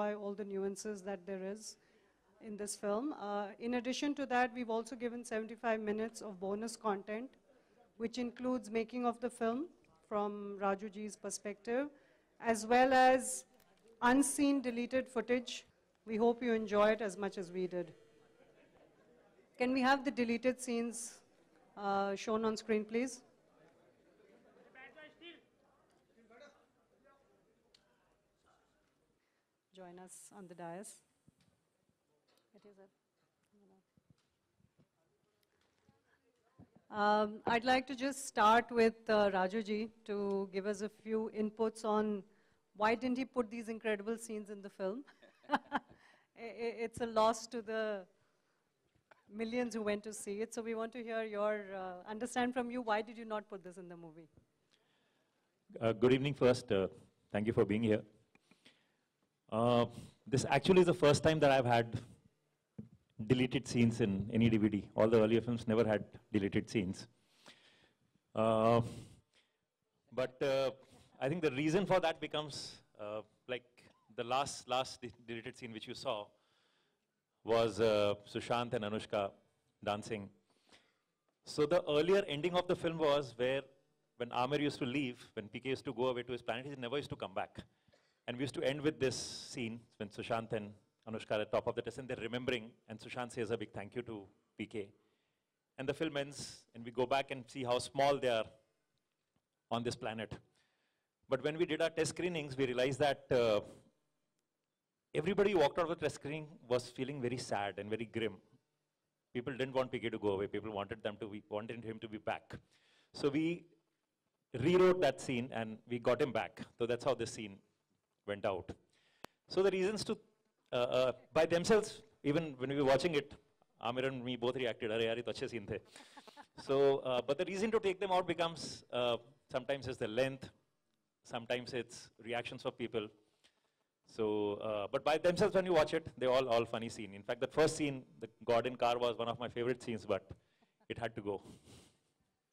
enjoy all the nuances that there is in this film. In addition to that, we've also given 75 minutes of bonus content, which includes making of the film from Rajuji's perspective, as well as unseen deleted footage. We hope you enjoy it as much as we did. Can we have the deleted scenes shown on screen, please? Join us on the dais. It is I'd like to just start with Rajuji to give us a few inputs on why didn't he put these incredible scenes in the film. It's a loss to the millions who went to see it. So we want to hear your, understand from you, why did you not put this in the movie? Good evening first. Thank you for being here. This actually is the first time that I've had deleted scenes in any DVD. All the earlier films never had deleted scenes. But I think the reason for that becomes, like the last deleted scene which you saw was Sushant and Anushka dancing. So the earlier ending of the film was where when Aamir used to leave, when PK used to go away to his planet, he never used to come back. And we used to end with this scene when Sushant and Anushka are at the top of the test and they're remembering, and Sushant says a big thank you to PK. And the film ends, and we go back and see how small they are on this planet. But when we did our test screenings, we realized that everybody who walked out of the test screening was feeling very sad and very grim. People didn't want PK to go away. People wanted him to be back. So we rewrote that scene and we got him back. So that's how this scene went out. So the reasons to, by themselves, even when we were watching it, Aamir and me both reacted, "Arey yaar, ye to achhe scene the." So, but the reason to take them out becomes, sometimes it's the length, sometimes it's reactions of people. So, but by themselves when you watch it, they're all funny scene. In fact, the first scene, the Gordon car was one of my favorite scenes, but it had to go.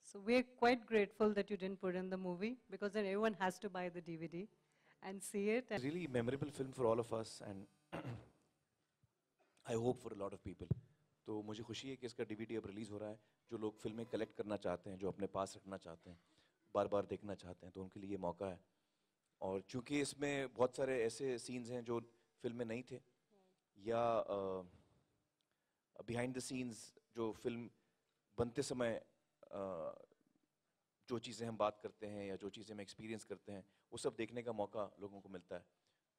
So we're quite grateful that you didn't put in the movie, because then everyone has to buy the DVD and see it. It's a really memorable film for all of us, and I hope for a lot of people. तो मुझे खुशी है कि इसका DVD अब release हो रहा है. जो लोग फिल्में कलेक्ट करना चाहते हैं, जो अपने पास रखना चाहते हैं, बार बार देखना चाहते हैं, तो उनके लिए ये मौका है. और चूंकि इसमें बहुत सारे ऐसे सीन्स हैं जो फिल्म में नहीं थे, या बिहाइंड द सीन्स जो फिल्म बनते समय जो चीज़ें हम बात करते हैं या जो चीज़ें हम एक्सपीरियंस करते हैं, वो सब देखने का मौका लोगों को मिलता है.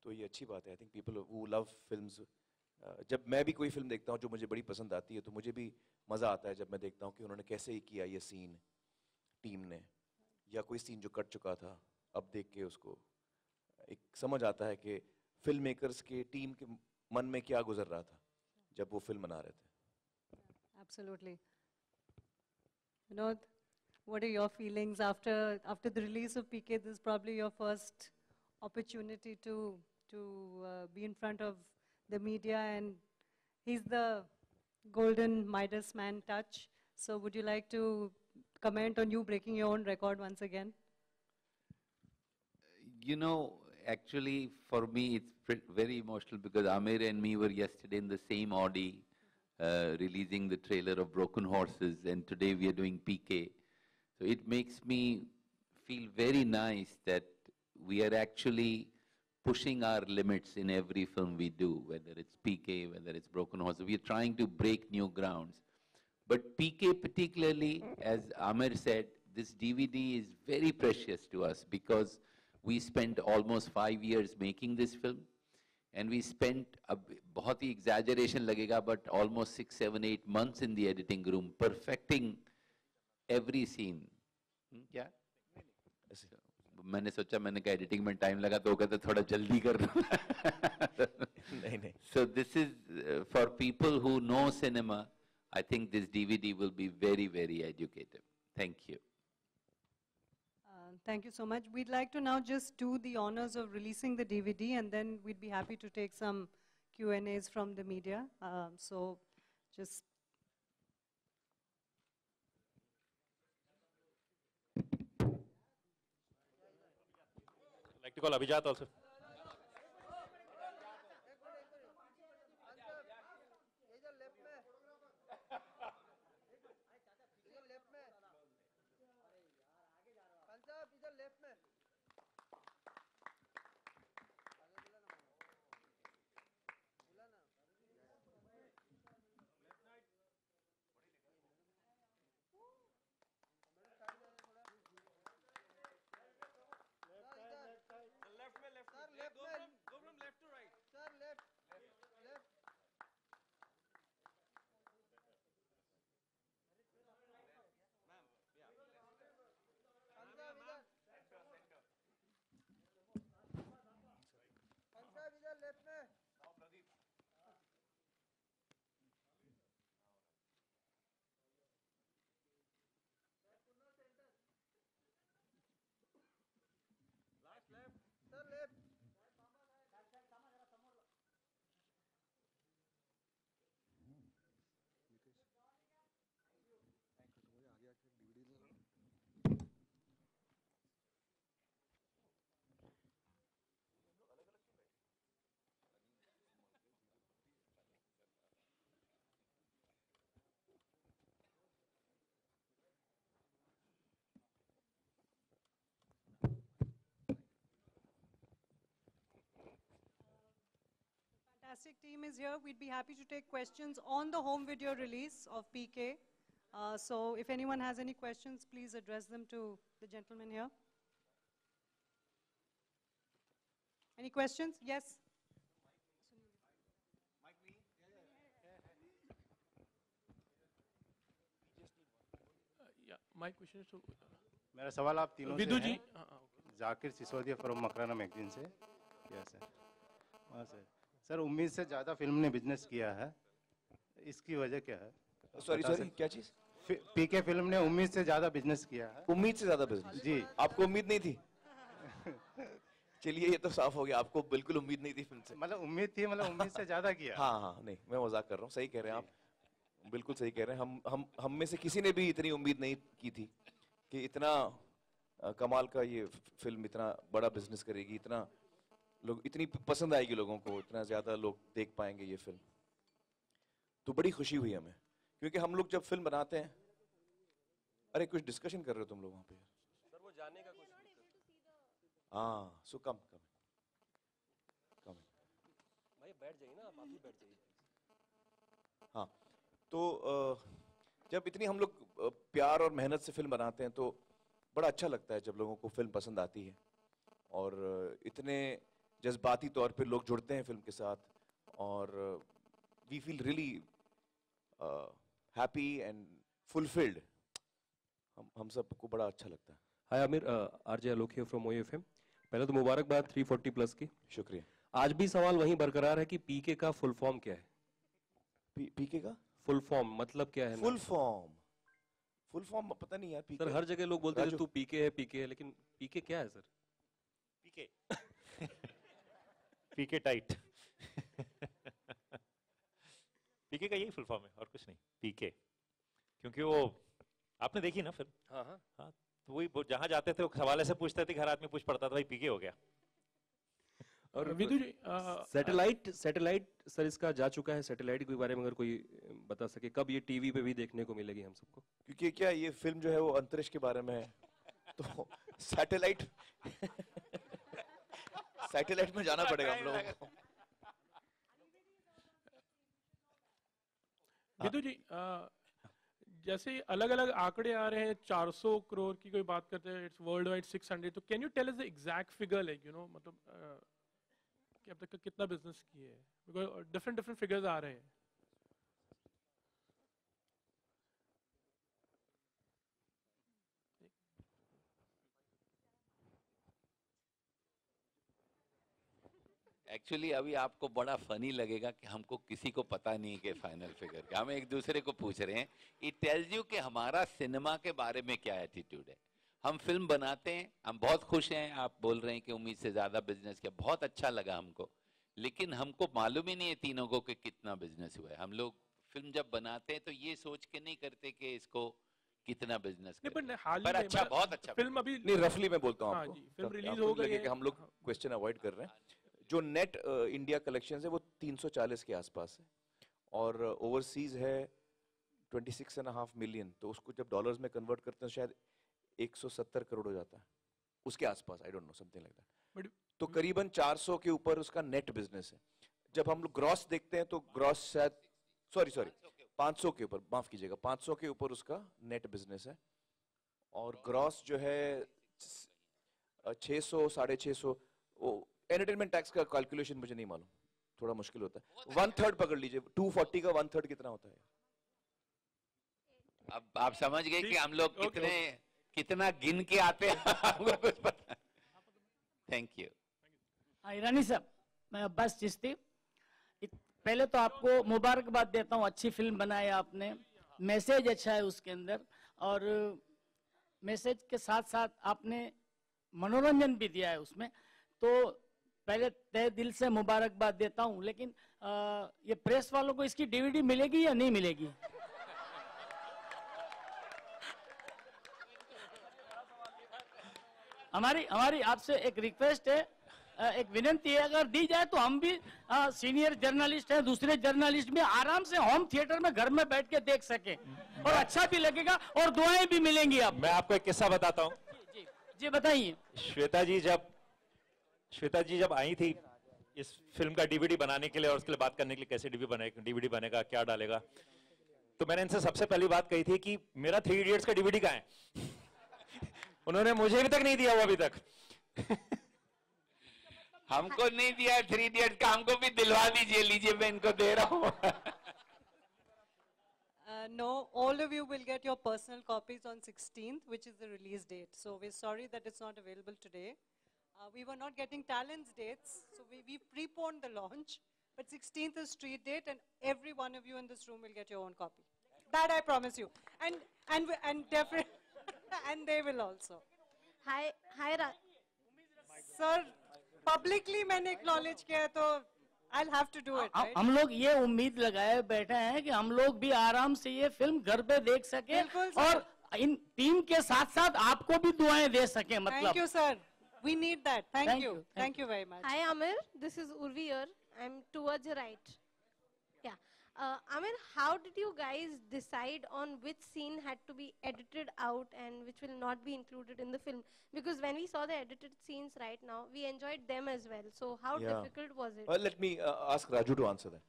तो ये अच्छी बात है. I think people who love films, जब मैं भी कोई फिल्म देखता हूँ जो मुझे बड़ी पसंद आती है, तो मुझे भी मज़ा आता है जब मैं देखता हूँ कि उन्होंने कैसे किया ये सीन टीम ने, या कोई सीन जो कट चुका था, अब देख के उसको एक समझ आता है कि फिल्म मेकर्स के टीम के मन में क्या गुजर रहा था जब वो फिल्म बना रहे थे. Absolutely. Vinod, what are your feelings after the release of PK? This is probably your first opportunity to be in front of the media, and he's the golden Midas man touch. So would you like to comment on you breaking your own record once again? You know, actually for me it's very emotional because Aamir and me were yesterday in the same Audi releasing the trailer of Broken Horses, and today we are doing PK. So it makes me feel very nice that we are actually pushing our limits in every film we do, whether it's PK, whether it's Broken Horses. We are trying to break new grounds. But PK particularly, as Aamir said, this DVD is very precious to us because we spent almost 5 years making this film, and we spent, बहुत ही exaggeration लगेगा, but almost 6, 7, 8 months in the editing room, perfecting every scene. क्या? मैंने सोचा, मैंने कहा editing में time लगा, तो वो कहते थोड़ा जल्दी कर नहीं. So this is for people who know cinema. I think this DVD will be very, very educative. Thank you. Thank you so much. We'd like to now just do the honors of releasing the DVD, and then we'd be happy to take some Q&As from the media. So just... I'd like to call Abhijat also. fantastic team is here. We'd be happy to take questions on the home video release of PK. So if anyone has any questions, please address them to the gentleman here. Any questions? Yes? Yeah, my question is to मेरा सवाल आप तीनों विदु से जी. है। Zakir Sisodia from Makrana magazine से। Yes sir. हाँ sir. Sir उम्मीद से ज़्यादा फिल्म ने बिजनेस किया है, इसकी वजह क्या है? सॉरी सॉरी, क्या चीज? पीके फिल्म ने उम्मीद से ज़्यादा बिजनेस किया है। उम्मीद से ज्यादा बिजनेस? जी। आपको उम्मीद नहीं थी? चलिए ये तो साफ हो गया, आपको बिल्कुल उम्मीद नहीं थी फिल्म से। मतलब उम्मीद थी, मतलब उम्मीद से ज़्यादा किया। हाँ हाँ, नहीं मैं मजाक कर रहा हूँ, सही कह रहे हैं आप, बिल्कुल सही कह रहे हैं। हम में से किसी ने भी इतनी उम्मीद नहीं की थी कि इतना कमाल का ये फिल्म इतना बड़ा बिजनेस करेगी, इतना लोग, इतनी पसंद आएगी लोगों को, इतना ज्यादा लोग देख पाएंगे ये फिल्म। तो बड़ी खुशी हुई हमें, क्योंकि हम लोग जब फिल्म बनाते हैं, अरे कुछ डिस्कशन कर रहे हो तुम लोग वहां पे? सर वो जाने का कुछ हाँ, सो कम भाई बैठ जाइए ना, आप ही बैठ जाइए। हाँ, तो जब इतनी हम लोग प्यार और मेहनत से फिल्म बनाते हैं तो बड़ा अच्छा लगता है जब लोगों को फिल्म पसंद आती है, और इतने जज्बाती तौर पे लोग जुड़ते हैं फिल्म के साथ, और we feel really happy and fulfilled. हम सबको बड़ा अच्छा लगता है। Hi Aamir, RJ Alok here from OFM। पहले तो मुबारकबाद 340 प्लस की। शुक्रिया। आज भी सवाल वहीं बरकरार है कि पीके का फुल फॉर्म क्या है? पीके का फुल फॉर्म मतलब क्या है? फुल फॉर्म पता नहीं यार। सर हर जगह लोग बोलते हैं तू पीके है, लेकिन पीके क्या है सर? पीके पीके टाइट पीके का यही फुल फॉर्म है और कुछ नहीं, पीके। क्योंकि वो आपने देखी ना फिल्म? हाँ हाँ हाँ, तो वही जहां जाते थे वो सवाल ऐसे पूछते थे, हर आदमी पूछ पड़ता था, भाई पीके हो गया। और विदु जी, सैटेलाइट सर इसका जा चुका है, सैटेलाइट के बारे में अगर कोई बता सके, कब ये टीवी पे भी देखने को मिलेगी हम सबको? क्योंकि क्या ये फिल्म जो है वो अंतरिक्ष के बारे में है, तो सैटेलाइट सैटेलाइट में जाना पड़ेगा हम लोगों को। विदु जी, जैसे अलग अलग आंकड़े आ रहे हैं, 400 करोड़ की कोई बात करते हैं, इट्स वर्ल्ड वाइड 600, तो can you tell us the exact figure, like मतलब कि अब तक का कितना बिजनेस किए हैं? बिकॉज डिफरेंट फिगर्स आ रहे हैं। एक्चुअली अभी आपको बड़ा फनी लगेगा कि हमको किसी को पता नहीं कि फाइनल फिगर का, हम एक दूसरे को पूछ रहे हैं। इट टेल्स यू कि हमारा सिनेमा के बारे में क्या एटीट्यूड है। हम फिल्म बनाते हैं, हम बहुत खुश हैं, आप बोल रहे हैं कि उम्मीद से ज्यादा बिजनेस किया, बहुत अच्छा लगा हमको, लेकिन हमको मालूम ही नहीं है तीनों को कि कितना बिजनेस हुआ है। हम लोग फिल्म जब बनाते हैं तो ये सोच के नहीं करते कि इसको कितना बिजनेस पर अच्छा, बहुत अच्छा फिल्म अभी नहीं, रफली मैं बोलता हूँ आपको, फिल्म रिलीज आपको हो गई लगे है। कि हम लोग क्वेश्चन अवॉइड कर रहे हैं। जो नेट इंडिया कलेक्शन है वो 340 के आसपास है, और ओवरसीज है 26.5 मिलियन, तो उसको जब डॉलर्स में कन्वर्ट करते हैं शायद 170 करोड़ हो जाता है, उसके आसपास, I don't know, something like that. तो करीबन 400 के ऊपर उसका नेट बिजनेस है। जब हम लोग ग्रॉस देखते हैं तो ग्रॉस शायद सॉरी 500 के ऊपर, माफ कीजिएगा, 500 के ऊपर उसका नेट बिजनेस है, और ग्रॉस जो है 600 650। वो एंटरटेनमेंट टैक्स का कैलकुलेशन मुझे नहीं मालूम, थोड़ा मुश्किल होता है। 1/3 पकड़ लीजिए, 240 का 1/3 कितना होता है? अब आप समझ गए कि हम लोग कितना गिन के आते हैं, हमको कुछ पता। Thank you. ईरानी साहब, मैं अब्बास चिश्ती। पहले तो आपको मुबारकबाद देता हूँ, अच्छी फिल्म बनाई आपने, मैसेज अच्छा है उसके अंदर, और मैसेज के साथ साथ आपने मनोरंजन भी दिया है उसमें, तो पहले तहे दिल से मुबारकबाद देता हूँ। लेकिन ये प्रेस वालों को इसकी DVD मिलेगी या नहीं मिलेगी? हमारी आपसे एक रिक्वेस्ट है, एक विनती है, अगर दी जाए तो हम भी सीनियर जर्नलिस्ट हैं, दूसरे जर्नलिस्ट भी आराम से होम थिएटर में घर में बैठ के देख सके, और अच्छा भी लगेगा और दुआएं भी मिलेंगी। आप, मैं आपको एक किस्सा बताता हूँ। जी बताइए। श्वेता जी जब आई थी इस फिल्म का डीवीडी बनाने के लिए और उसके लिए बात करने के लिए कैसे डीवीडी बनेगा, क्या डालेगा। तो मैंने इनसे सबसे पहली बात कही थी कि मेरा 3 इडियट्स का डीवीडी कहाँ है? उन्होंने मुझे अभी तक नहीं दिया वो अभी तक। हमको नहीं दिया 3 इडियट्स का, हमको भी दिलवा दीजिए, लीजिए मैं इनको दे रहा हूँ। No, all of you will get your personal copies on 16th, which is the release date. So we're sorry that it's not available today. We were not getting talents dates, so we preponed the launch. But 16th is street date, and every one of you in this room will get your own copy. That I promise you. And definitely, and they will also. Hi, Sir, publicly मैंने acknowledge किया है, तो I'll have to do it, right? हम लोग ये उम्मीद लगाए बैठे हैं कि हम लोग भी आराम से ये फिल्म घर पे देख सके बिल्कुल सर। और इन टीम के साथ साथ आपको भी दुआएं दे सके, मतलब। Thank you, sir. We need that. Thank Thank you. you. Thank you very much. Hi Amir, this is Urvi here. I'm towards your right. Yeah. Amir, how did you guys decide on which scene had to be edited out and which will not be included in the film? Because when we saw the edited scenes right now, we enjoyed them as well. So how Yeah. difficult was it? Well, let me ask Raju to answer that.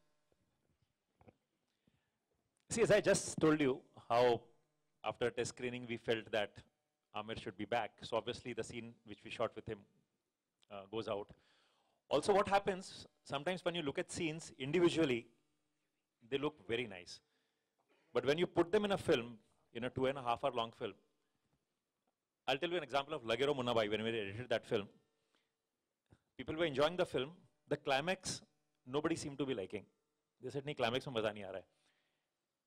See, as I just told you, how after test screening we felt that Amir should be back. So obviously the scene which we shot with him goes out. Also what happens, sometimes when you look at scenes individually, they look very nice. But when you put them in a film, in a 2.5 hour long film, I'll tell you an example of Lagero Munnabai, when we edited that film. People were enjoying the film. The climax, nobody seemed to be liking. They said, "Nahi, climax mein maza nahi aa raha hai."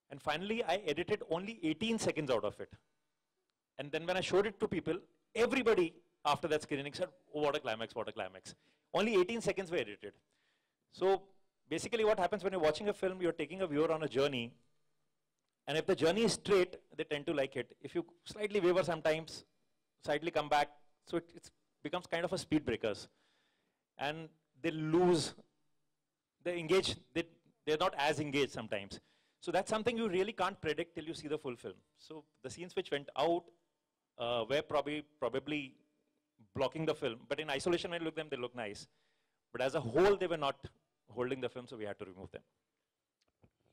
And finally, I edited only 18 seconds out of it. And then when I showed it to people, everybody after that screening said, "Oh, what a climax, what a climax." Only 18 seconds were edited. So basically what happens when you're watching a film, you're taking a viewer on a journey. And if the journey is straight, they tend to like it. If you slightly waver sometimes, slightly come back, so it becomes kind of a speed breakers. And they lose, they engage, they're not as engaged sometimes. So that's something you really can't predict till you see the full film. So the scenes which went out were probably blocking the film. But in isolation, when you look at them, they look nice. But as a whole, they were not holding the film, so we had to remove them.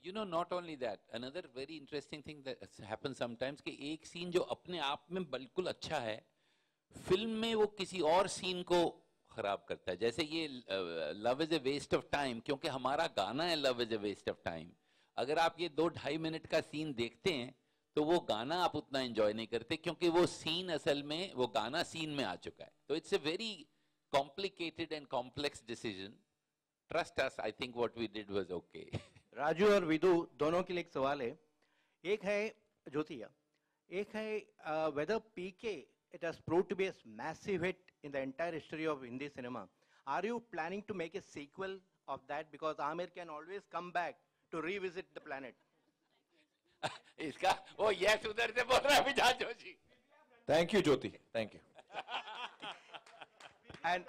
You know, not only that, another very interesting thing that happens sometimes कि एक scene जो अपने आप में बिल्कुल अच्छा है, film में वो किसी और scene को खराब करता है. जैसे ये Love is a waste of time, क्योंकि हमारा गाना है Love is a waste of time. अगर आप ये 2-2.5 मिनट का scene देखते हैं, तो वो गाना आप उतना enjoy नहीं करते, क्योंकि वो scene असल में वो गाना scene में आ चुका है. तो it's a very complicated and complex decision. Trust us, I think what we did was okay. Raju और विदु दोनों के लिए एक सवाल है. एक है ज्योतिया, एक है whether PK it has proved to be a massive hit in the entire history of Hindi cinema. Are you planning to make a sequel of that, because Amir can always come back to revisit the planet? इसका वो yes उधर से बोल रहा है विजात Joshi. Thank you, Jyoti. Thank you. And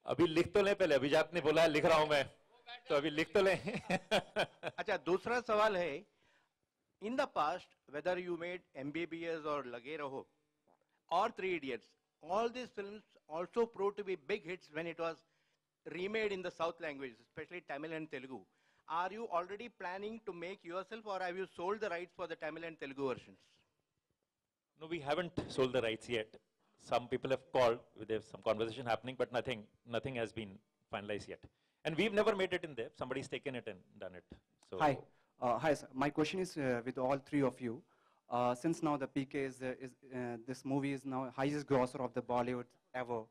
अभी लिख तो लें पहले, अभिजात ने बोला है लिख रहा हूं मैं, तो अभी लिख तो लें. अच्छा, दूसरा सवाल है, in the past, whether you made MBBS or Lage Raho or Three Idiots, all these films also proved to be big hits when it was remade in the South language, especially Tamil and Telugu. Are you already planning to make yourself, or have you sold the rights for the Tamil and Telugu versions? No, we haven't sold the rights yet. Some people have called, there's some conversation happening, but nothing has been finalized yet. And we've never made it in there. Somebody's taken it and done it. So Hi. Hi, sir. My question is with all three of you. Since now the PK this movie is now highest grosser of the Bollywood ever.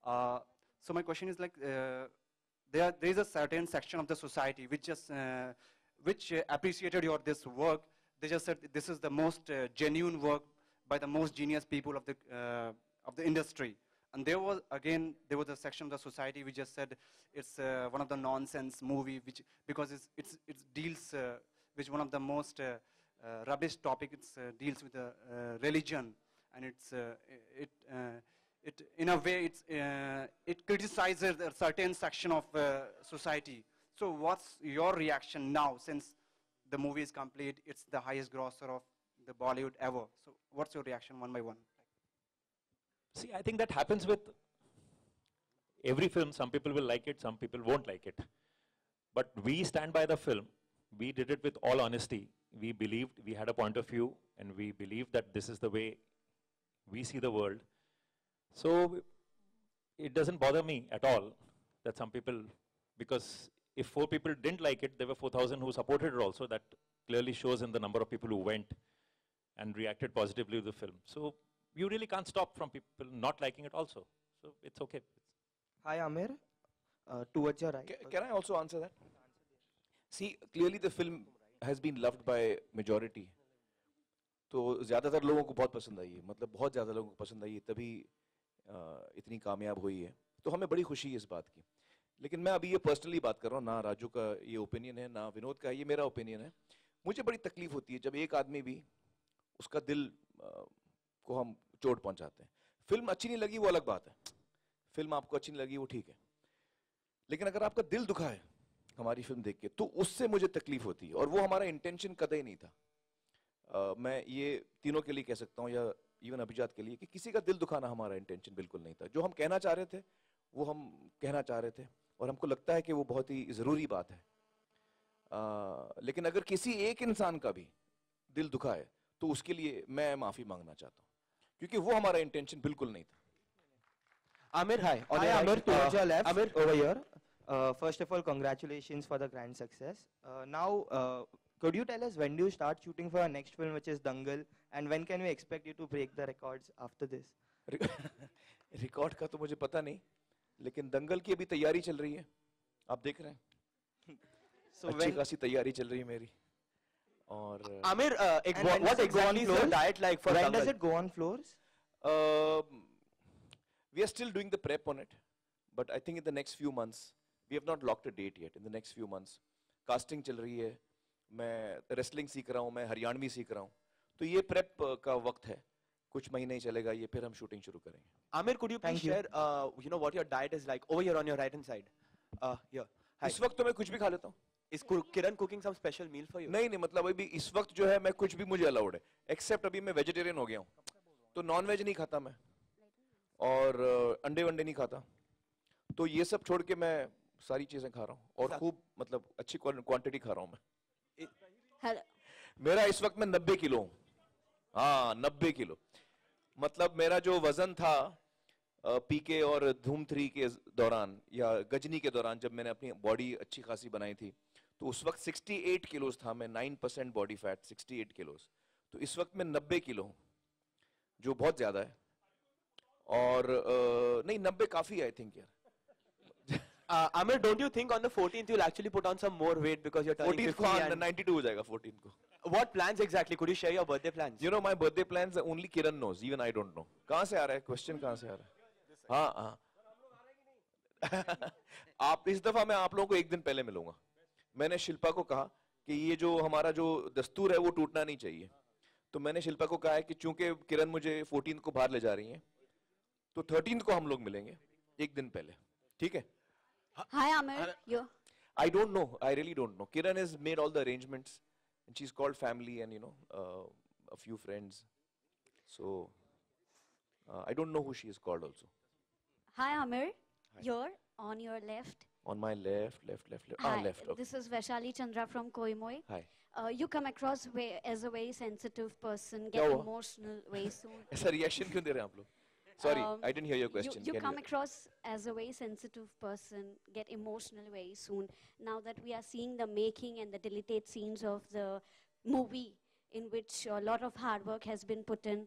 So my question is like, there is a certain section of the society which appreciated this work. They just said this is the most genuine work by the most genius people of the industry. And there was a section of the society which just said it's one of the nonsense movie, because it deals with one of the most rubbish topic. It deals with religion, and it in a way it criticizes a certain section of society. So what's your reaction now, since the movie is complete? It's the highest grosser of the Bollywood ever. So what's your reaction one by one? see, I think that happens with every film, some people will like it, some people won't like it. But we stand by the film. We did it with all honesty. We believed, we had a point of view, and we believed that this is the way we see the world. So it doesn't bother me at all that some people, because if 4 people didn't like it, there were 4,000 who supported it also. That clearly shows in the number of people who went and reacted positively to the film. So you really can't stop from people not liking it also. So it's okay. Hi, Amir. Towards your right. Can I also answer that? See, clearly the film has been loved by majority. तो ज़्यादातर लोगों को बहुत पसंद आई है, मतलब बहुत ज़्यादा लोगों को पसंद आई है, तभी इतनी कामयाब हुई है. तो हमें बड़ी खुशी है इस बात की. लेकिन मैं अभी ये पर्सनली बात कर रहा हूँ, ना राजू का ये ओपिनियन है, ना विनोद का, ये मेरा ओपिनियन है. मुझे बड़ी तकलीफ होती है जब एक आदमी भी उसका दिल को हम चोट पहुंचाते हैं. फिल्म अच्छी नहीं लगी वो अलग बात है, फिल्म आपको अच्छी नहीं लगी वो ठीक है, लेकिन अगर आपका दिल दुखा है हमारी फिल्म देख के तो उससे मुझे तकलीफ होती है, और वो हमारा इंटेंशन कतई नहीं था. मैं ये तीनों के लिए कह सकता हूँ, या इवन अभिजात के लिए, कि किसी का दिल दुखाना हमारा इंटेंशन बिल्कुल नहीं था. जो हम कहना चाह रहे थे वो हम कहना चाह रहे थे, और हमको लगता है कि वो बहुत ही ज़रूरी बात है. लेकिन अगर किसी एक इंसान का भी दिल दुखा है तो उसके लिए मैं माफ़ी मांगना चाहता हूँ, क्योंकि वो हमारा इंटेंशन बिल्कुल नहीं था. Amir, hi. Hi, Amir, towards your left. Amir, over here. First of all, congratulations for the grand success. Now, could you tell us when do you start shooting for our next film, which is Dangal, and when can we expect you to break the records after this? Record का तो मुझे पता नहीं, लेकिन दंगल की अभी तैयारी चल रही है, आप देख रहे हैं. अच्छी खासी तैयारी चल रही है मेरी. और Amir, what exactly is your diet like for Dangal? When does it go on floors? We are still doing the prep on it, but I think in the next few months, we have not locked a date yet. In the next few months, casting चल रही है, मैं wrestling सीख रहा हूँ, मैं हरियाणवी सीख रहा हूँ, तो ये prep का वक्त है, कुछ महीने ही चलेगा ये, फिर हम shooting शुरू करेंगे. Amir, could you please share, what your diet is like over here on your right hand side? Here. Hi. इस वक्त तो मैं कुछ भी खा लेता हूँ. Is Kiran cooking some special meal for you? नहीं नहीं, मतलब अभी इस वक्त जो है मैं कुछ भी मुझे अलाउड है, except अभी मैं वेजिटेरियन हो गया हूँ, तो नॉन वेज नहीं खाता मैं, और अंडे वंडे नहीं खाता, तो ये सब छोड़ के मैं सारी चीजें खा रहा हूँ, और खूब मतलब अच्छी क्वांटिटी खा रहा हूँ मैं. मेरा इस वक्त मैं 90 किलो हूँ. हाँ 90 किलो, मतलब मेरा जो वजन था पीके और धूम 3 के दौरान या गजनी के दौरान, जब मैंने अपनी बॉडी अच्छी खासी बनाई थी, तो उस वक्त 68 किलोज था मैं, 9% बॉडी फैट, 68 किलोज. तो इस वक्त मैं 90 किलो हूँ, जो बहुत ज्यादा है. और नहीं 90 काफी है, आई थिंक यार. Amir, don't you think on the 14th you'll actually put on some more weight because you're turning 50 and 92 हो जाएगा 14 को. What plans exactly? Could you share your birthday plans? You know my birthday plans, only Kiran knows, even I don't know. कहाँ से आ रहा है question, कहाँ से आ रहा है? हाँ हाँ. आप इस दफा मैं आप लोगों को एक दिन पहले मिलूंगा. मैंने शिल्पा को कहा कि ये जो हमारा जो दस्तूर है वो टूटना नहीं चाहिए, तो मैंने शिल्पा को कहा है कि चूंकि किरण मुझे 14 को बाहर ले जा रही है, तो 13 को हम लोग मिलेंगे एक दिन पहले, ठीक है? Hi Amir, you. I don't know. I really don't know. Kiran has made all the arrangements, and she's called family and a few friends. So I don't know who she is called also. Hi Amir, you're on your left. On my left. Hi, left. Okay. This is Vaishali Chandra from Koimoi. Hi. You come across as a very sensitive person, get emotional very soon. ऐसा reaction क्यों दे रहे हैं आप लोग? Sorry, I didn't hear your question. You come across as a very sensitive person, get emotional very soon. Now that we are seeing the making and the deleted scenes of the movie, in which a lot of hard work has been put in,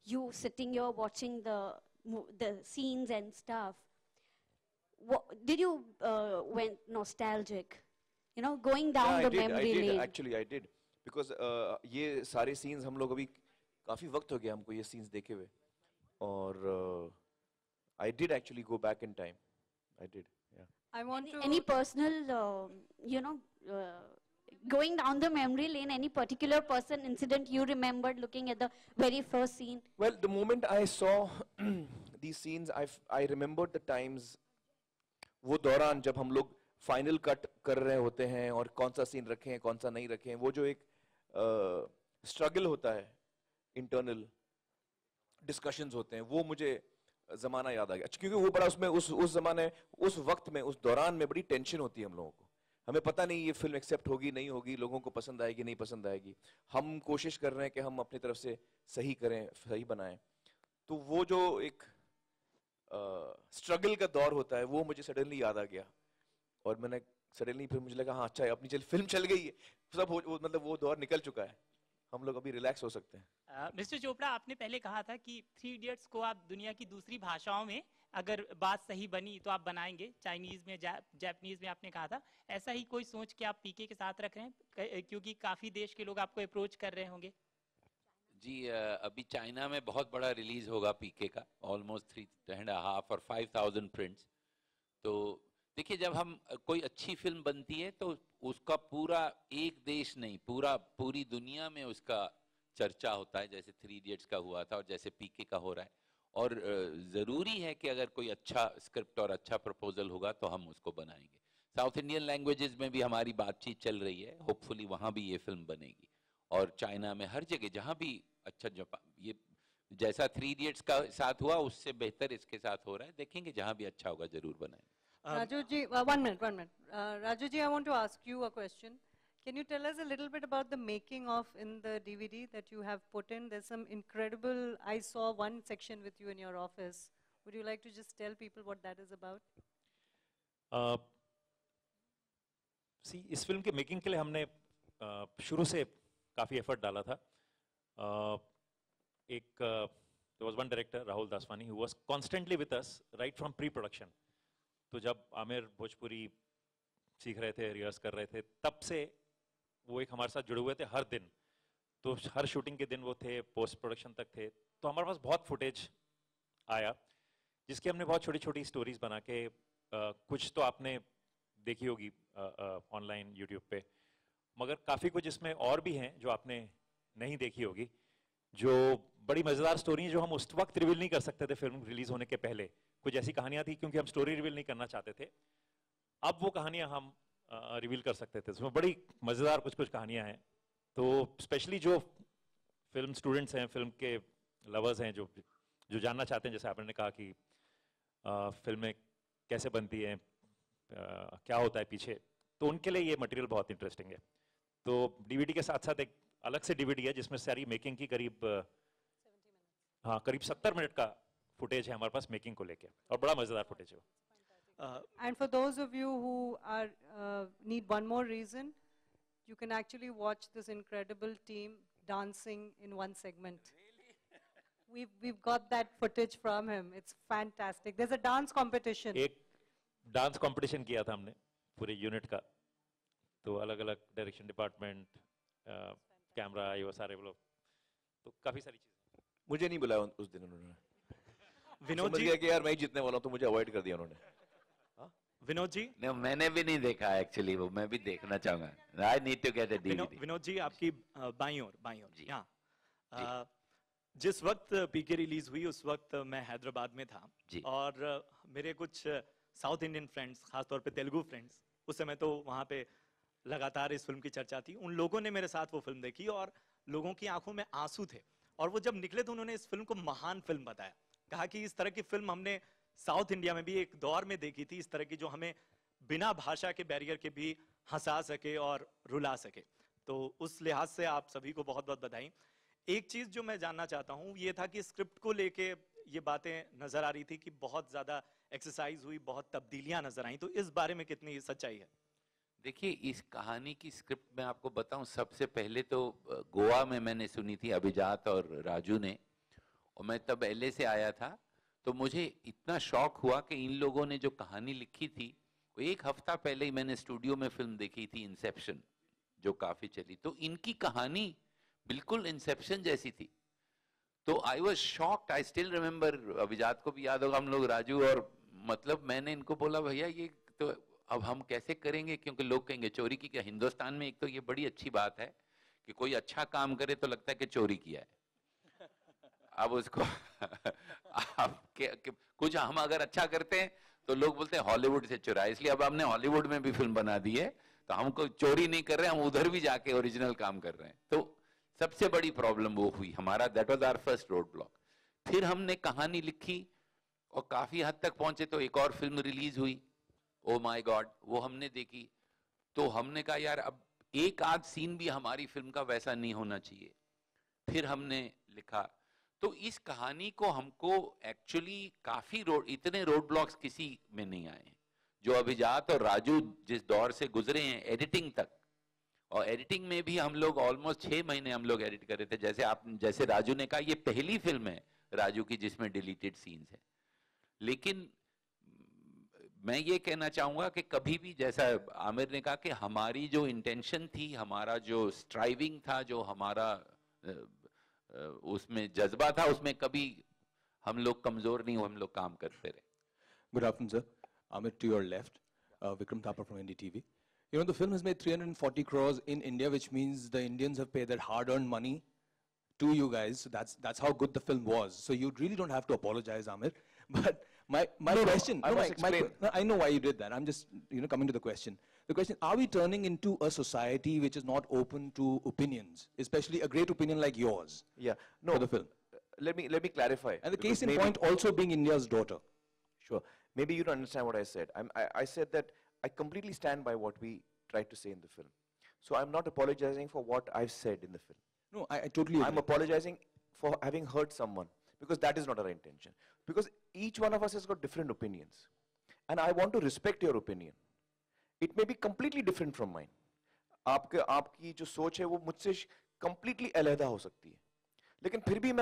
you sitting here watching the scenes and stuff, did you went nostalgic? Going down the memory lane. Actually, I did. Because ये सारे scenes हम लोग अभी काफी वक्त हो गया हमको ये scenes देखे हुए. Or I did actually go back in time. I did, yeah. I want any personal, going down the memory lane, any particular person, incident you remembered looking at the very first scene? Well, the moment I saw these scenes, I remembered the times, वो दौरान जब हम लोग final cut कर रहे होते हैं और कौन सा scene रखें हैं, कौन सा नहीं रखें हैं, वो जो एक struggle होता है, internal discussions होते हैं, वो मुझे जमाना याद आ गया, क्योंकि वो बड़ा उसमें उस जमाने, उस वक्त में, उस दौरान में बड़ी टेंशन होती है हम लोगों को। हमें पता नहीं ये फिल्म एक्सेप्ट होगी नहीं होगी, लोगों को पसंद आएगी नहीं पसंद आएगी। हम कोशिश कर रहे हैं कि हम अपनी तरफ से सही करें, सही बनाएं। तो वो जो एक स्ट्रगल का दौर होता है वो मुझे सडनली याद आ गया, और मैंने सडनली फिर मुझे लगा हाँ अच्छा है, अपनी फिल्म चल गई है, सब मतलब वो दौर निकल चुका है, हम लोग अभी रिलैक्स हो सकते हैं। मिस्टर चोपड़ा, आपने पहले कहा था कि 3 इडियट्स को आप दुनिया की दूसरी भाषाओं में अगर बात सही बनी तो आप बनाएंगे, चाइनीज में, जापानीज में आपने कहा था, ऐसा ही कोई सोच के आप पीके के साथ रख रहे हैं, क्योंकि काफी देश के लोग आपको अप्रोच कर रहे होंगे? जी, अभी चाइना में बहुत बड़ा रिलीज होगा पीके का, ऑलमोस्ट 3.5 और 5,000 प्रिंट्स। तो देखिए, जब हम कोई अच्छी फिल्म बनती है तो उसका पूरा एक देश नहीं, पूरी दुनिया में उसका चर्चा होता है, जैसे 3 इडियट्स का हुआ था और जैसे पीके का हो रहा है। और ज़रूरी है कि अगर कोई अच्छा स्क्रिप्ट और अच्छा प्रपोजल होगा तो हम उसको बनाएंगे। साउथ इंडियन लैंग्वेजेस में भी हमारी बातचीत चल रही है, होपफुली वहाँ भी ये फिल्म बनेगी। और चाइना में हर जगह जहाँ भी अच्छा, ये जैसा 3 इडियट्स का साथ हुआ उससे बेहतर इसके साथ हो रहा है, देखेंगे जहाँ भी अच्छा होगा जरूर बनाएंगे। Raju ji, one minute. Raju ji, I want to ask you a question. Can you tell us a little bit about the making of in the DVD that you have put in? There's some incredible, I saw one section with you in your office. Would you like to just tell people what that is about? इस film के making के लिए हमने शुरू से काफ़ी effort डाला था। there was one director, Rahul Daswani, who was constantly with us right from pre-production. तो जब आमिर भोजपुरी सीख रहे थे, रिहर्स कर रहे थे, तब से वो एक हमारे साथ जुड़े हुए थे हर दिन। तो हर शूटिंग के दिन वो थे, पोस्ट प्रोडक्शन तक थे। तो हमारे पास बहुत फुटेज आया, जिसकी हमने बहुत छोटी छोटी स्टोरीज बना के, कुछ तो आपने देखी होगी ऑनलाइन यूट्यूब पे, मगर काफ़ी कुछ इसमें और भी हैं जो आपने नहीं देखी होगी, जो बड़ी मज़ेदार स्टोरी है, जो हम उस वक्त रिवील नहीं कर सकते थे फिल्म रिलीज होने के पहले। कुछ ऐसी कहानियां थी क्योंकि हम स्टोरी रिवील नहीं करना चाहते थे, अब वो कहानियां हम रिवील कर सकते थे। उसमें बड़ी मज़ेदार कुछ कहानियां हैं। तो स्पेशली जो फिल्म स्टूडेंट्स हैं, फिल्म के लवर्स हैं, जो जानना चाहते हैं, जैसे आपने कहा कि फिल्में कैसे बनती हैं, क्या होता है पीछे, तो उनके लिए ये मटेरियल बहुत इंटरेस्टिंग है। तो डीवीडी के साथ साथ एक अलग से डीवीडी है जिसमें सारी मेकिंग की करीब 70 मिनट का फुटेज है हमारे पास मेकिंग को लेके, और बड़ा मजेदार फुटेज है। And for those of you who are need one more reason, you can actually watch this incredible team dancing in one segment. We've got that footage from him. It's fantastic. There's a dance competition. एक dance competition किया था हमने पूरे unit का, तो अलग अलग direction department, camera, ये वो सारे लोग, तो काफी सारी चीजें। मुझे नहीं बुलाया उस दिन उन्होंने। विनोद जी कि यार मैं ही जीतने वाला हूं, तो मुझे अवॉइड कर दिया उन्होंने। विनोद जी, नहीं, मैंने भी नहीं देखा एक्चुअली, वो मैं भी देखना चाहूंगा। I need to get a DVD. Vinod ji, आपकी बाईं ओर यहाँ, जिस वक्त पीके रिलीज हुई उस वक्त मैं हैदराबाद में था, और मेरे कुछ साउथ इंडियन फ्रेंड्स, खासतौर पे तेलुगु फ्रेंड्स, उस समय तो वहाँ पे लगातार इस फिल्म की चर्चा थी। उन लोगों ने मेरे साथ वो फिल्म देखी और लोगों की आंखों में आंसू थे, और वो जब निकले तो उन्होंने इस फिल्म को महान फिल्म बताया। कहा कि इस तरह की फिल्म हमने साउथ इंडिया में भी एक दौर में देखी थी, इस तरह की जो हमें बिना भाषा के बैरियर के भी हंसा सके और रुला सके। तो उस लिहाज से आप सभी को बहुत बहुत बधाई। एक चीज जो मैं जानना चाहता हूँ ये था कि स्क्रिप्ट को लेके ये बातें नजर आ रही थी कि बहुत ज्यादा एक्सरसाइज हुई, बहुत तब्दीलियां नजर आई, तो इस बारे में कितनी सच्चाई है? देखिए, इस कहानी की स्क्रिप्ट मैं आपको बताऊं, सबसे पहले तो गोवा में मैंने सुनी थी अभिजात और राजू ने, और मैं तब LA से आया था। तो मुझे इतना शौक हुआ कि इन लोगों ने जो कहानी लिखी थी, वो 1 हफ्ता पहले ही मैंने स्टूडियो में फिल्म देखी थी इंसेप्शन, जो काफी चली। तो इनकी कहानी बिल्कुल इंसेप्शन जैसी थी। तो I was shocked. I still remember, अभिजात को भी याद होगा, हम लोग राजू और मतलब मैंने इनको बोला भैया ये तो अब हम कैसे करेंगे, क्योंकि लोग कहेंगे चोरी की। क्या हिंदुस्तान में एक तो ये बड़ी अच्छी बात है कि कोई अच्छा काम करे तो लगता है कि चोरी किया है। अब उसको अब कुछ हम अगर अच्छा करते हैं तो लोग बोलते हैं हॉलीवुड से चुराया, इसलिए अब हमने हॉलीवुड में भी फिल्म बना दी है, तो हमको चोरी नहीं कर रहे, हम उधर भी जाके ओरिजिनल काम कर रहे हैं। तो सबसे बड़ी प्रॉब्लम वो हुई हमारा, that was our first road block. फिर हमने कहानी लिखी, और काफी हद तक पहुंचे तो एक और फिल्म रिलीज हुई, ओ माय गॉड, वो हमने देखी। तो हमने कहा यार अब एक आध सीन भी हमारी फिल्म का वैसा नहीं होना चाहिए। फिर हमने लिखा। तो इस कहानी को हमको एक्चुअली काफी इतने रोड ब्लॉक्स किसी में नहीं आए हैं। जो अभिजात और राजू जिस दौर से गुजरे हैं एडिटिंग तक, और एडिटिंग में भी हम लोग ऑलमोस्ट 6 महीने हम लोग एडिट कर रहे थे। जैसे राजू ने कहा, ये पहली फिल्म है राजू की जिसमें डिलीटेड सीन्स है। लेकिन मैं ये कहना चाहूंगा कि कभी भी, जैसा आमिर ने कहा कि हमारी जो इंटेंशन थी, हमारा जो स्ट्राइविंग था, जो हमारा उसमें जज्बा था, उसमें कभी हम लोग कमजोर नहीं हुए, हम लोग काम करते रहे। Good afternoon, sir. Amir, to your left, Vikram Thapa from NDTV. You know, the film has made 340 crores in India, which means the Indians have paid that hard-earned money to you guys. So that's how good the film was. So you really don't have to apologize, Amir. But my question, I know why you did that. I'm just coming to the question. The question: are we turning into a society which is not open to opinions, especially a great opinion like yours? Yeah, no. For the film. Let me clarify. And the case in point also being India's daughter. Sure. Maybe you don't understand what I said. I said that I completely stand by what we tried to say in the film. So I'm not apologizing for what I've said in the film. No, I totally agree. I'm apologizing for having hurt someone, because that is not our intention. Because each one of us has got different opinions. And I want to respect your opinion. It may be completely different from mine. आपकी जो सोच है वो मुझसे completely अलग हो सकती है. लेकिन फिर भी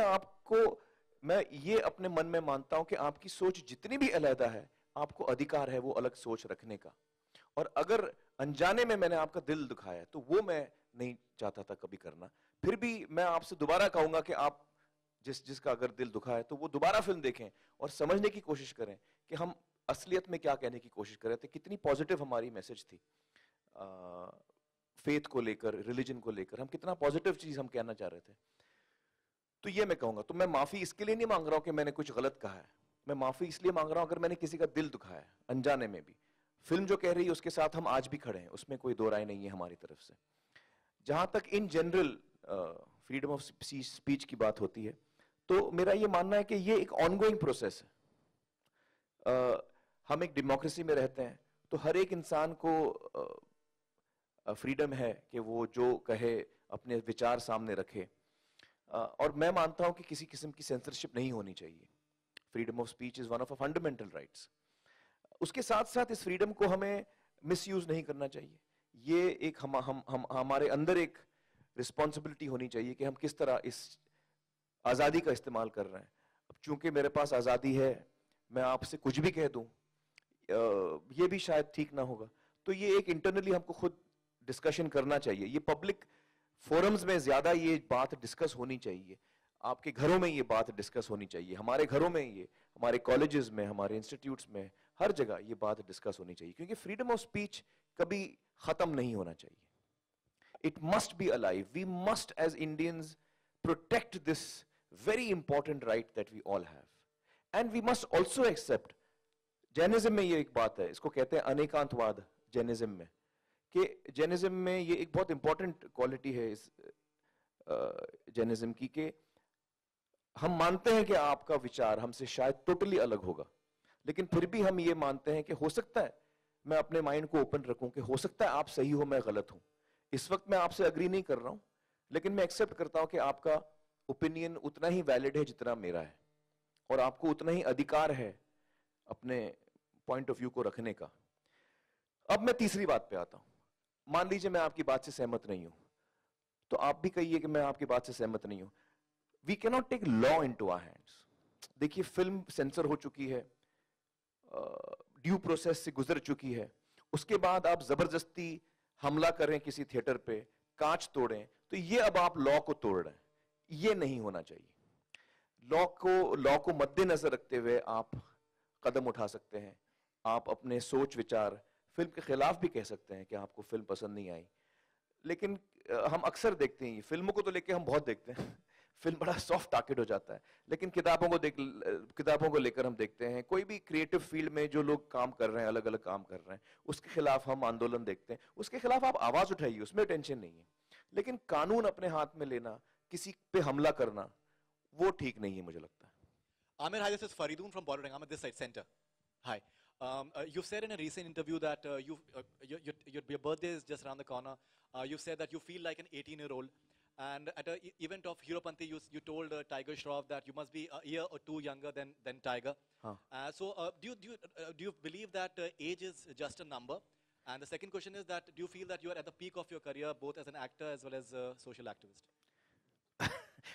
मैं ये अपने मन में मानता हूं कि आपकी सोच जितनी भी अलग है, आपको अधिकार है वो अलग सोच रखने का. और अगर अनजाने में मैंने आपका दिल दुखाया तो वो मैं नहीं चाहता था कभी करना. फिर भी मैं आपसे दोबारा कहूंगा कि आप जिसका अगर दिल दुखा है तो वो दोबारा फिल्म देखें और समझने की कोशिश करें कि हम असलियत में क्या कहने की कोशिश कर रहे थे, कितनी पॉजिटिव हमारी मैसेज थी फेथ को लेकर, रिलीजन को लेकर, हम कितना पॉजिटिव चीज हम कहना चाह रहे थे. तो ये मैं कहूंगा. तो मैं माफी इसके लिए नहीं मांग रहा हूं कि मैंने कुछ गलत कहा है. मैं माफी इसलिए मांग रहा हूं अगर मैंने किसी का दिल दुखाया है अनजाने में भी. फिल्म जो कह रही है उसके साथ हम आज भी खड़े हैं, उसमें कोई दो राय नहीं है हमारी तरफ से. जहां तक in general freedom of speech की बात होती है तो मेरा ये मानना है कि ये एक ऑनगोइंग प्रोसेस है. हम एक डेमोक्रेसी में रहते हैं तो हर एक इंसान को फ्रीडम है कि वो जो कहे, अपने विचार सामने रखे. और मैं मानता हूं कि किसी किस्म की सेंसरशिप नहीं होनी चाहिए. Freedom of speech is one of fundamental rights. उसके साथ साथ इस फ्रीडम को हमें मिसयूज नहीं करना चाहिए. ये एक हमारे अंदर एक रिस्पॉन्सिबिलिटी होनी चाहिए कि हम किस तरह इस आज़ादी का इस्तेमाल कर रहे हैं. अब चूंकि मेरे पास आज़ादी है, मैं आपसे कुछ भी कह दूं, ये भी शायद ठीक ना होगा. तो ये एक इंटरनली हमको खुद डिस्कशन करना चाहिए. ये पब्लिक फोरम्स में ज्यादा ये बात डिस्कस होनी चाहिए. आपके घरों में ये बात डिस्कस होनी चाहिए, हमारे घरों में, ये हमारे कॉलेजेस में, हमारे इंस्टीट्यूट्स में, हर जगह ये बात डिस्कस होनी चाहिए. क्योंकि फ्रीडम ऑफ स्पीच कभी खत्म नहीं होना चाहिए. It must be alive. We must as Indians protect this very important right that we all have. And we must also accept, Jainism में ये एक बात है, इसको कहते हैं अनेकांतवाद जैनिज्म में, कि जैनिज्म में ये एक बहुत इंपॉर्टेंट क्वालिटी है इस जैनिज्म की, कि हम मानते हैं कि आपका विचार हमसे शायद टोटली अलग होगा, लेकिन फिर भी हम ये मानते हैं कि हो सकता है मैं अपने माइंड को ओपन रखूं कि हो सकता है आप सही हो, मैं गलत हूं. इस वक्त मैं आपसे अग्री नहीं कर रहा हूं, लेकिन मैं एक्सेप्ट करता हूं कि आपका ओपिनियन उतना ही वैलिड है जितना मेरा है, और आपको उतना ही अधिकार है अपने पॉइंट ऑफ व्यू को रखने का. अब मैं तीसरी बात पे आता हूं. मान लीजिए मैं आपकी बात से सहमत नहीं हूं, तो आप भी कहिए कि मैं आपकी बात से सहमत नहीं हूं. We can not take law into our hands. देखिए, फिल्म सेंसर हो चुकी है, ड्यू प्रोसेस से गुजर चुकी है, उसके बाद आप जबरदस्ती हमला करें किसी थिएटर पे, कांच तोड़ें, तो ये अब आप लॉ को तोड़ रहे हैं. ये नहीं होना चाहिए. लॉ को मद्देनजर रखते हुए आप कदम उठा सकते हैं. आप अपने सोच विचार फिल्म के खिलाफ भी कह सकते हैं कि आपको फिल्म पसंद नहीं आई. लेकिन हम अक्सर देखते हैं, फिल्मों को तो लेके हम बहुत देखते हैं, फिल्म बड़ा सॉफ्ट टारगेट हो जाता है, लेकिन किताबों को लेकर हम देखते हैं, कोई भी क्रिएटिव फील्ड में जो लोग काम कर रहे हैं, अलग अलग काम कर रहे हैं, उसके खिलाफ हम आंदोलन देखते हैं. उसके खिलाफ आप आवाज उठाइए, उसमें टेंशन नहीं है. लेकिन कानून अपने हाथ में लेना, किसी पे हमला करना, वो ठीक नहीं है मुझे लगता है. Amir, hi, this is Faridun from Bordering. I'm at this side, center. Hi. You've said in a recent interview that your birthday is just around the corner. You've said that you feel like an 18-year-old. And at an event of Heropanti, you told Tiger Shroff that you must be a year or two younger than Tiger. Huh. Do you believe that age is just a number? And the second question is that do you feel that you are at the peak of your career, both as an actor as well as a social activist?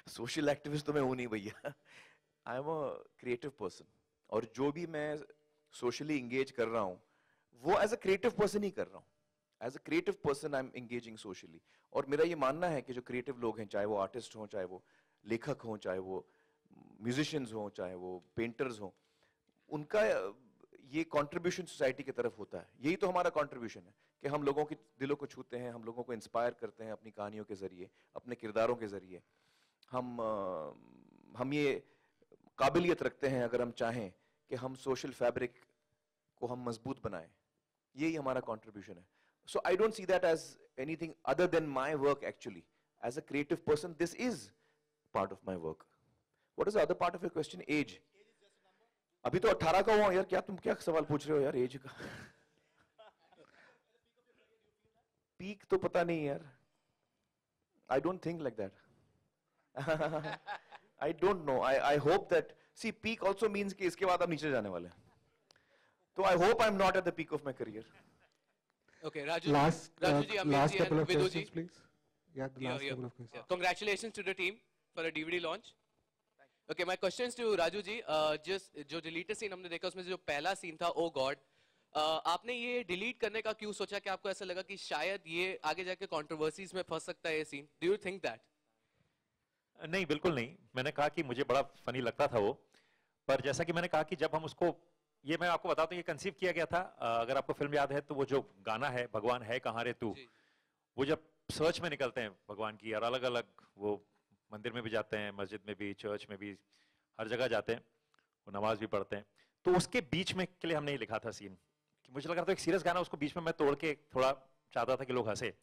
Social activist तो मैं हूँ नहीं भैया. I am a creative person. और जो भी मैं socially engage कर रहा हूँ, वो as a creative person ही कर रहा हूँ. As a creative person, I'm engaging socially. और मेरा ये मानना है कि जो creative लोग हैं, चाहे वो artist हों, चाहे वो लेखक हों, चाहे वो musicians हों, चाहे वो painters हों, उनका ये contribution society की तरफ होता है. यही तो हमारा contribution है कि हम लोगों के दिलों को छूते हैं, हम लोगों को inspire करते हैं अपनी कहानियों के जरिए, अपने किरदारों के जरिए. हम ये काबिलियत रखते हैं अगर हम चाहें कि हम social fabric को हम मजबूत बनाएं. यही हमारा contribution है. So I don't see that as anything other than my work actually. As a creative person, this is part of my work. What is the other part of your question? Age. अभी तो 18 का हुआ यार, क्या तुम क्या सवाल पूछ रहे हो यार एज का? Peak तो पता नहीं यार. I don't think like that. I don't know. I hope that, see, peak also means कि इसके बाद आप नीचे जाने वाले हैं. तो I hope I'm not at the peak of my career. Okay, Raju. Last couple of Vidu questions, ji. please. Yeah, the last couple of questions. Yeah. Congratulations to the team for a DVD launch. Okay, my questions to Raju ji. Just जो deleted scene हमने देखा उसमें से जो पहला scene था, Oh God, आपने ये delete करने का क्यों सोचा कि आपको ऐसा लगा कि शायद ये आगे जाके controversies में फंस सकता है ये scene? Do you think that? नहीं, बिल्कुल नहीं. मैंने कहा कि मुझे बड़ा फनी लगता था वो, पर जैसा कि मैंने कहा कि जब हम उसको, ये मैं आपको बताता हूँ, ये कंसीव किया गया था. अगर आपको फिल्म याद है तो वो जो गाना है भगवान है कहाँ रे तू, वो जब सर्च में निकलते हैं भगवान की, और अलग अलग वो मंदिर में भी जाते हैं, मस्जिद में भी, चर्च में भी, हर जगह जाते हैं, वो नमाज भी पढ़ते हैं. तो उसके बीच में के लिए हमने ये लिखा था सीन कि मुझे लग रहा था एक सीरियस गाना, उसको बीच में मैं तोड़ के थोड़ा चाहता था कि लोग हंसे,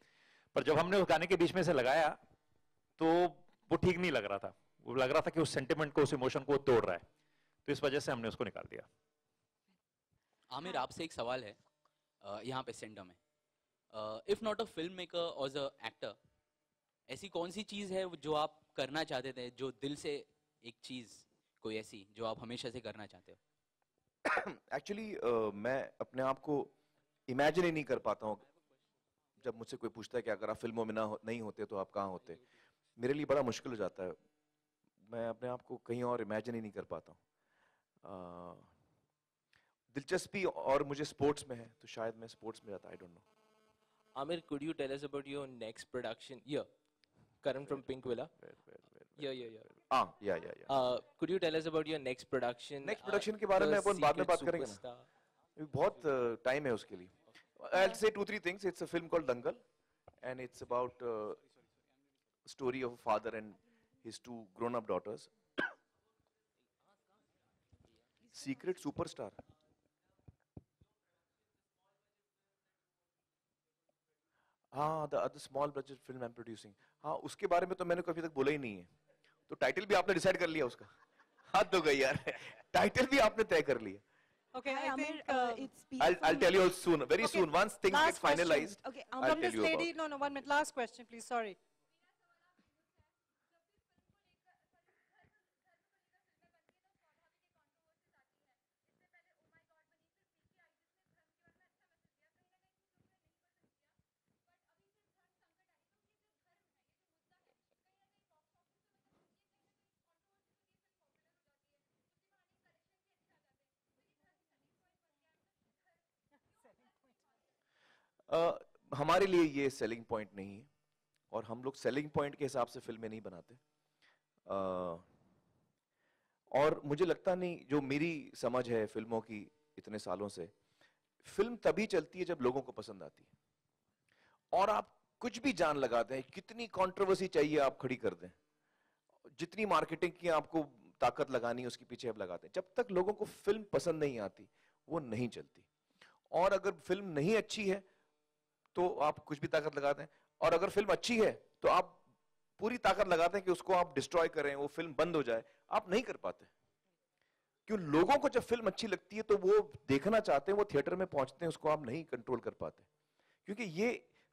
पर जब हमने उस गाने के बीच में से लगाया तो वो ठीक नहीं लग रहा था. वो लग रहा था कि उस सेंटिमेंट को, उस इमोशन को तोड़ रहा है, तो इस वजह से हमने उसको निकाल दिया. आमिर, आपसे एक सवाल है यहाँ पे सेंटर में. If not a film maker और एज अ एक्टर, ऐसी कौन सी चीज है जो आप करना चाहते थे, जो दिल से एक चीज कोई ऐसी जो आप हमेशा से करना चाहते हो? एक्चुअली मैं अपने आप को इमेजिन ही नहीं कर पाता हूँ. जब मुझसे कोई पूछता है कि अगर आप फिल्मों में नहीं होते तो आप कहाँ होते, मेरे लिए बड़ा मुश्किल हो जाता है. मैं अपने आप को कहीं और इमेजिन ही नहीं कर पाता हूँ. दिलचस्पी और मुझे स्पोर्ट्स में है, तो शायद मैं स्पोर्ट्स में जाता. I don't know. Amir, could you tell us about your next production? Yeah, Karan from Pink Villa. Yeah. Could you tell us about your next production? Next production के बारे में अपन बाद में बात करेंगे ना. बहुत टाइम है उसके लिए. I'll say 2-3 things. It's a film called Dangal, and it's about story of a father and his 2 grown-up daughters. Secret Superstar. हाँ, the other small budget film I'm producing. हाँ, उसके बारे में तो मैंने कभी तक बोला ही नहीं है. तो टाइटल भी आपने डिसाइड कर लिया उसका? हाथ धो गई यार. टाइटल भी आपने तय कर लिया. Okay, I think it's I'll tell you soon, very soon. Once things get finalized, okay, I'll tell this you lady, about. no, 1 minute. Last question, please. Sorry. हमारे लिए ये सेलिंग पॉइंट नहीं है, और हम लोग सेलिंग पॉइंट के हिसाब से फिल्में नहीं बनाते. और मुझे लगता नहीं, जो मेरी समझ है फिल्मों की इतने सालों से, फिल्म तभी चलती है जब लोगों को पसंद आती है. और आप कुछ भी जान लगाते हैं, कितनी कंट्रोवर्सी चाहिए आप खड़ी कर दें, जितनी मार्केटिंग की आपको ताकत लगानी है उसके पीछे आप लगाते हैं, जब तक लोगों को फिल्म पसंद नहीं आती वो नहीं चलती. और अगर फिल्म नहीं अच्छी है तो आप कुछ भी ताकत लगाते हैं, और अगर फिल्म अच्छी है तो आप पूरी ताकत लगाते हैं कि उसको आप डिस्ट्रॉय करें, वो फिल्म बंद हो जाए. आप नहीं कर पाते. क्यों लोगों को जब फिल्म अच्छी लगती है तो वो देखना चाहते हैं, वो थिएटर में पहुंचते हैं, उसको आप नहीं कंट्रोल कर पाते, क्योंकि ये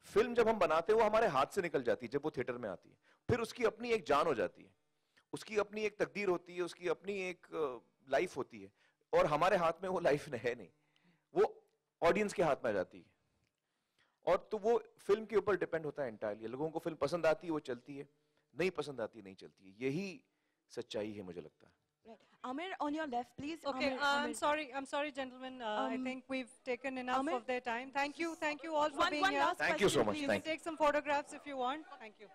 फिल्म जब हम बनाते हैं वो हमारे हाथ से निकल जाती है जब वो थिएटर में आती है, फिर उसकी अपनी एक जान हो जाती है, उसकी अपनी एक तकदीर होती है, उसकी अपनी एक लाइफ होती है, और हमारे हाथ में वो लाइफ है नहीं, वो ऑडियंस के हाथ में आ जाती है। और तो वो फिल्म के ऊपर डिपेंड होता है एंटायरली, लोगों को फिल्म पसंद आती है वो चलती है, नहीं पसंद आती है नहीं चलती है, यही सच्चाई है मुझे लगता है। Amir, on your left, please. Okay, Amir, I'm sorry, gentlemen. I think we've taken enough of their time. Thank you all for being one here. last Thank you so much. You can take some photographs if you want. Thank you.